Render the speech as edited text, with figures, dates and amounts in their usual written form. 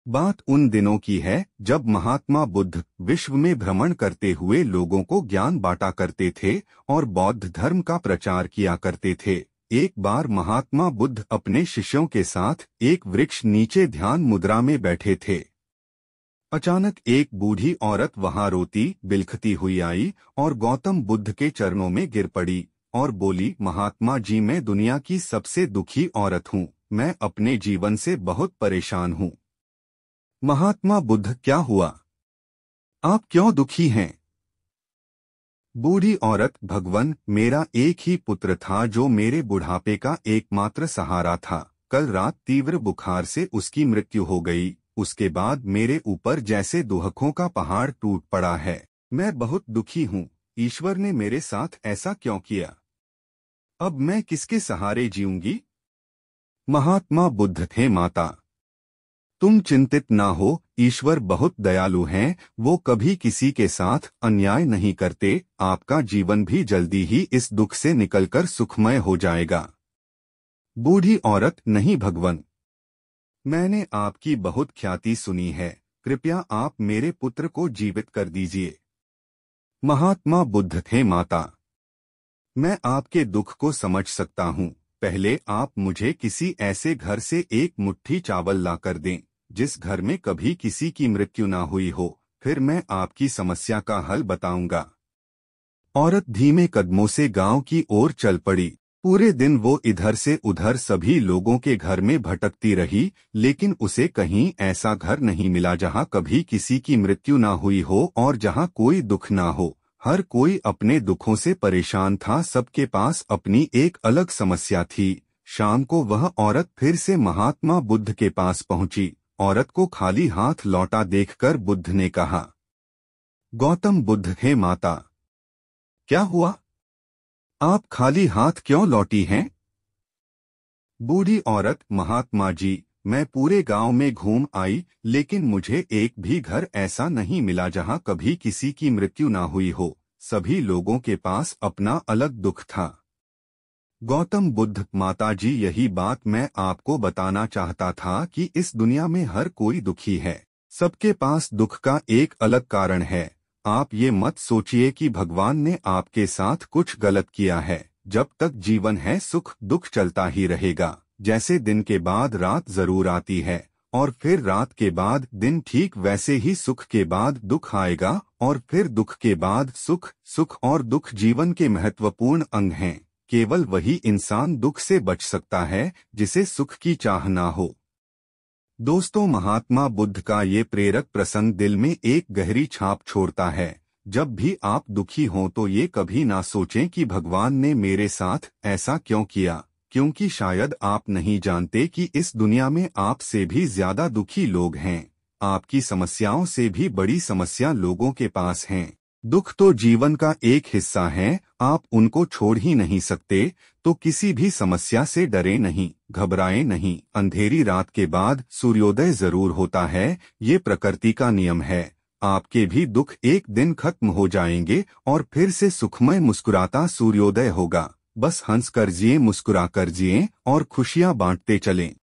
बात उन दिनों की है जब महात्मा बुद्ध विश्व में भ्रमण करते हुए लोगों को ज्ञान बांटा करते थे और बौद्ध धर्म का प्रचार किया करते थे। एक बार महात्मा बुद्ध अपने शिष्यों के साथ एक वृक्ष नीचे ध्यान मुद्रा में बैठे थे। अचानक एक बूढ़ी औरत वहां रोती बिलखती हुई आई और गौतम बुद्ध के चरणों में गिर पड़ी और बोली, महात्मा जी, मैं दुनिया की सबसे दुखी औरत हूँ। मैं अपने जीवन से बहुत परेशान हूँ। महात्मा बुद्ध, क्या हुआ? आप क्यों दुखी हैं? बूढ़ी औरत, भगवन, मेरा एक ही पुत्र था जो मेरे बुढ़ापे का एकमात्र सहारा था। कल रात तीव्र बुखार से उसकी मृत्यु हो गई। उसके बाद मेरे ऊपर जैसे दुहकों का पहाड़ टूट पड़ा है। मैं बहुत दुखी हूँ। ईश्वर ने मेरे साथ ऐसा क्यों किया? अब मैं किसके सहारे जीऊंगी? महात्मा बुद्ध थे, माता, तुम चिंतित ना हो। ईश्वर बहुत दयालु हैं। वो कभी किसी के साथ अन्याय नहीं करते। आपका जीवन भी जल्दी ही इस दुख से निकलकर सुखमय हो जाएगा। बूढ़ी औरत, नहीं भगवन, मैंने आपकी बहुत ख्याति सुनी है। कृपया आप मेरे पुत्र को जीवित कर दीजिए। महात्मा बुद्ध थे, माता, मैं आपके दुख को समझ सकता हूँ। पहले आप मुझे किसी ऐसे घर से एक मुट्ठी चावल लाकर दें जिस घर में कभी किसी की मृत्यु ना हुई हो, फिर मैं आपकी समस्या का हल बताऊंगा। औरत धीमे कदमों से गांव की ओर चल पड़ी। पूरे दिन वो इधर से उधर सभी लोगों के घर में भटकती रही, लेकिन उसे कहीं ऐसा घर नहीं मिला जहां कभी किसी की मृत्यु ना हुई हो और जहां कोई दुख ना हो। हर कोई अपने दुखों से परेशान था। सबके पास अपनी एक अलग समस्या थी। शाम को वह औरत फिर से महात्मा बुद्ध के पास पहुंची। औरत को खाली हाथ लौटा देखकर बुद्ध ने कहा, गौतम बुद्ध, हे माता, क्या हुआ? आप खाली हाथ क्यों लौटी हैं? बूढ़ी औरत, महात्मा जी, मैं पूरे गांव में घूम आई, लेकिन मुझे एक भी घर ऐसा नहीं मिला जहां कभी किसी की मृत्यु ना हुई हो। सभी लोगों के पास अपना अलग दुख था। गौतम बुद्ध, माता जी, यही बात मैं आपको बताना चाहता था कि इस दुनिया में हर कोई दुखी है। सबके पास दुख का एक अलग कारण है। आप ये मत सोचिए कि भगवान ने आपके साथ कुछ गलत किया है। जब तक जीवन है सुख दुख चलता ही रहेगा। जैसे दिन के बाद रात जरूर आती है और फिर रात के बाद दिन, ठीक वैसे ही सुख के बाद दुख आएगा और फिर दुख के बाद सुख। सुख और दुख जीवन के महत्वपूर्ण अंग हैं। केवल वही इंसान दुख से बच सकता है जिसे सुख की चाह ना हो। दोस्तों, महात्मा बुद्ध का ये प्रेरक प्रसंग दिल में एक गहरी छाप छोड़ता है। जब भी आप दुखी हों तो ये कभी ना सोचें कि भगवान ने मेरे साथ ऐसा क्यों किया, क्योंकि शायद आप नहीं जानते कि इस दुनिया में आपसे भी ज्यादा दुखी लोग हैं। आपकी समस्याओं से भी बड़ी समस्या लोगों के पास हैं। दुख तो जीवन का एक हिस्सा है, आप उनको छोड़ ही नहीं सकते। तो किसी भी समस्या से डरे नहीं, घबराएं नहीं। अंधेरी रात के बाद सूर्योदय जरूर होता है, ये प्रकृति का नियम है। आपके भी दुख एक दिन खत्म हो जाएंगे और फिर से सुखमय मुस्कुराता सूर्योदय होगा। बस हंस कर जिए, मुस्कुरा कर जिए और खुशियां बांटते चलें।